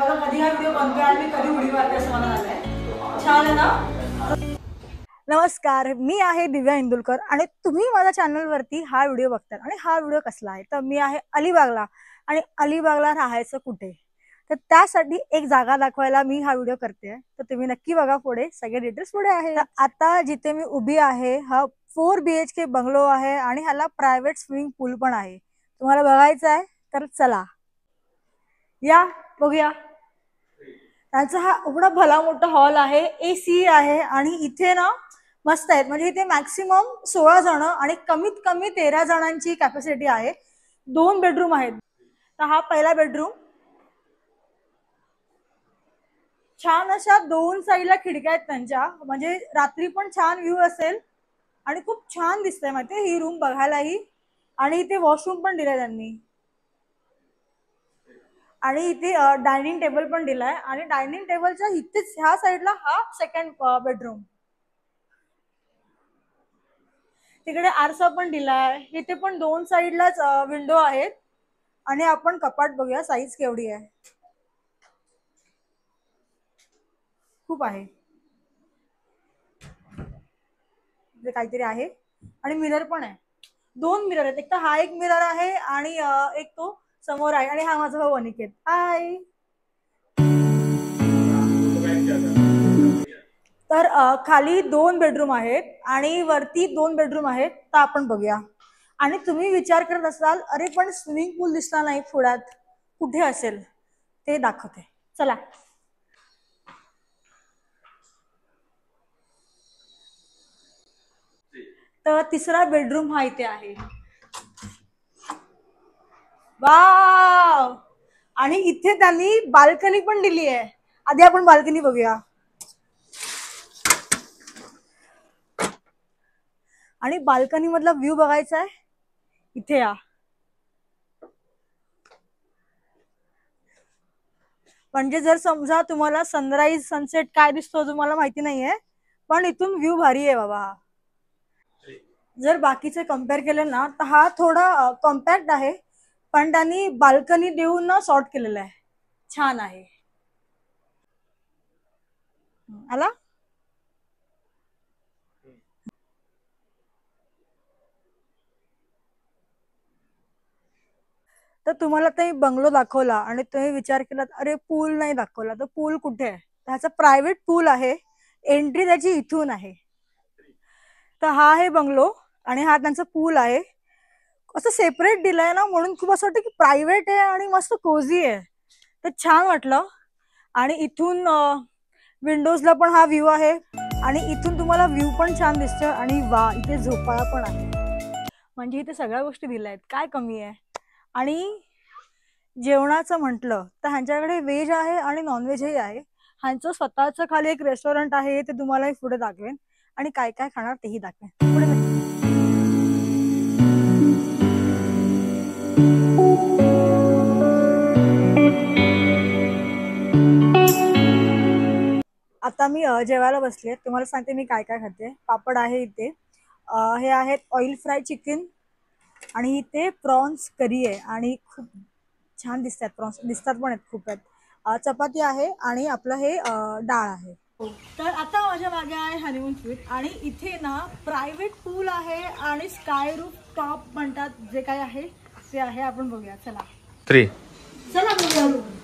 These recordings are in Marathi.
बघा कधी हा व्हिडिओ बनतोय आणि मी कधी उडी मारते असं मला झालंय. छान आहे ना. नमस्कार, मी आहे दिव्या इंदुलकर आणि तुम्ही माझ्या चॅनलवरती हा व्हिडिओ बघताय. आणि हा व्हिडिओ कसला आहे तर मी आहे अलिबागला. आणि अलिबागला राहायचं कुठे तर त्यासाठी एक जागा दाखवायला मी हा व्हिडिओ करते. तर तुम्ही नक्की बघा, पुढे सगळे डिटेल्स पुढे आहे. आता जिथे मी उभी आहे हा 4 BHK बंगलो आहे आणि ह्याला प्रायव्हेट स्विमिंग पूल पण आहे. तुम्हाला बघायचं आहे तर चला या बघूया. त्यांचा हा एवढा भला मोठा हॉल आहे, AC आहे आणि इथे ना मस्त आहेत. म्हणजे इथे मॅक्सिमम 16 जण आणि कमीत कमी 13 जणांची कॅपॅसिटी आहे. 2 बेडरूम आहेत. तर हा पहिला बेडरूम, छान अशा 2 साईडला खिडक्या आहेत त्यांच्या, म्हणजे रात्री पण छान व्ह्यू असेल आणि खूप छान दिसतंय माहिती ही रूम बघायलाही. आणि इथे वॉशरूम पण दिलाय त्यांनी आणि इथे डायनिंग टेबल पण दिलाय. आणि डायनिंग टेबलच्या इथेच ह्या साईडला हा सेकंड बेडरूम, तिकडे आरसा पण दिलाय. इथे पण 2 साईडलाच विंडो आहेत. आणि आपण कपाट बघूया साईज केवढी आहे, खूप आहे. काहीतरी आहे आणि मिरर पण आहे. 2 मिरर आहेत, एक तर हा एक मिरर आहे आणि एक तो समोर आहे. आणि हा माझा भाऊ अनिकेत. हाय. तर खाली 2 बेडरूम आहेत आणि वरती 2 बेडरूम आहेत. तर आपण बघूया. आणि तुम्ही विचार करत असाल अरे पण स्विमिंग पूल दिसला नाही पुढ्यात, कुठे असेल ते दाखवते चला. तर तिसरा बेडरूम हा इथे आहे. वाव. आणि इथे त्यांनी बाल्कनी पण दिली आहे. आधी आपण बाल्कनी बघूया. आणि बाल्कनी मधला व्ह्यू बघायचा आहे, इथे या. म्हणजे जर समजा तुम्हाला सनराईज सनसेट काय दिसतो तुम्हाला माहिती नाहीये, पण इथून व्ह्यू भारी आहे बाबा. जर बाकीचे कम्पेअर केले ना तर हा थोडा कॉम्पॅक्ट आहे, पण त्यांनी बाल्कनी देऊन ना सॉर्ट केलेला आहे. छान आहे. आला. तर तुम्हाला ते बंगलो दाखवला आणि तुम्ही विचार केलात अरे पूल नाही दाखवला, तर पूल कुठे आहे. त्याचा प्रायव्हेट पूल आहे, एंट्री त्याची इथून आहे. तर हा आहे बंगलो आणि हा त्यांचा पूल आहे. असं सेपरेट दिलंय ना म्हणून खूप असं वाटतं की प्रायव्हेट आहे आणि मस्त कोझी आहे. तर छान वाटलं. आणि इथून विंडोजला पण हा व्ह्यू आहे आणि इथून तुम्हाला व्ह्यू पण छान दिसतो. आणि वा इथे झोपाळा पण आहे. म्हणजे इथे सगळ्या गोष्टी दिल्या आहेत, काय कमी आहे. आणि जेवणाचं म्हटलं तर ह्यांच्याकडे व्हेज आहे आणि नॉनव्हेजही आहे. ह्यांचं स्वतःचं खाली एक रेस्टॉरंट आहे, ते तुम्हाला पुढे दाखवेन. आणि काय काय खाणार तेही दाखवेन पुढे. आता मी जेवायला बसले. तुम्हाला सांगते मी काय काय खाते. पापड आहे इथे, हे आहेत ऑइल फ्राय चिकन आणि इथे प्रॉन्स करी आहे आणि खूप छान दिसतात. प्रॉन्स दिसतात पण आहेत खूप आहेत. चपाती आहे आणि आपलं हे डाळ आहे. तर आता माझ्या मागे आहे हनीमून स्वीट आणि इथे ना प्रायव्हेट पूल आहे आणि स्काय रूफ टॉप म्हणतात जे काय आहे ते आहे. आपण बघूया चला. चला बघूया रूम.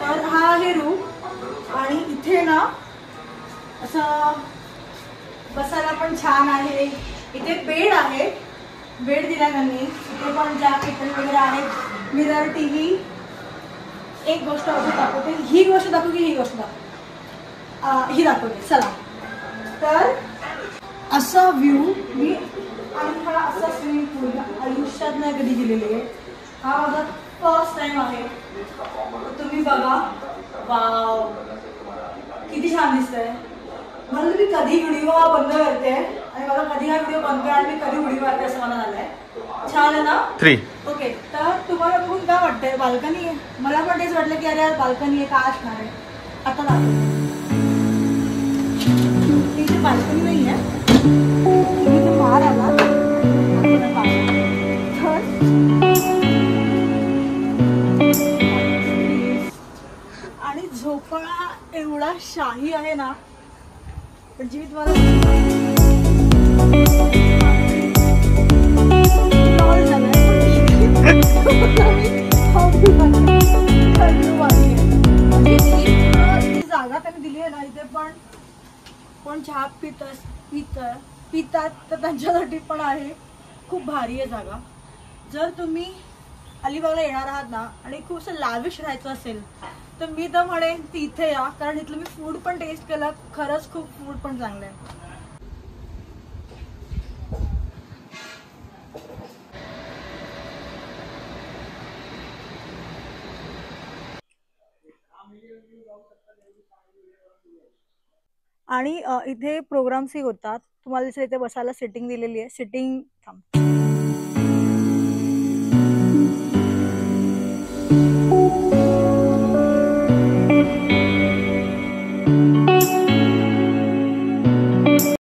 तर हा आहे रूम आणि इथे ना असं बसायला पण छान आहे. इथे बेड आहे, बेड दिला त्यांनी. इथे पण जॅकेट वगैरे आहेत, मिरर, टीव्ही. एक गोष्ट अजून दाखवते. ही गोष्ट दाखवू की ही गोष्ट दाखवते? ही दाखवते चला. तर असा व्ह्यू मी आणि हा असा स्विमिंग पूल आयुष्यात नाही कधी गेलेली आहे. हा माझा फर्स्ट टाइम आहे. तुम्ही बघा, वाव किती छान दिसतंय. म्हणून मी कधी व्हिडिओ बंद करते आणि मला कधी हा व्हिडिओ बंद आणि मी कधी उडी मारते असं मला झालंय. छान आहे ना. 3 ओके. तर तुम्हाला बघून काय वाटतंय? बाल्कनी आहे. मला पण तेच वाटलं की अरे यार बाल्कनी आहे, काय असणार आहे. आता दाखवते. इथे बाल्कनी नाही आहे, तुम्ही तर बाहेर आला तर झोपाळा एवढा शाही आहे ना, म्हणजे मी तुम्हाला जागा त्यांनी दिली आहे ना इथे, पण चहा पितात तर त्यांच्यासाठी पण आहे. खूप भारी आहे जागा. जर तुम्ही अलिबागला येणार आहात ना आणि खूप असं लाविश राहायचं असेल तर मी तर म्हणेन ती इथे या, कारण इथलं मी फूड पण टेस्ट केलं, खरंच खूप फूड पण चांगलं आहे. आणि इथे प्रोग्राम्सही होतात. तुम्हाला दिसेल इथे बसायला सिटिंग दिलेली आहे. सिटिंग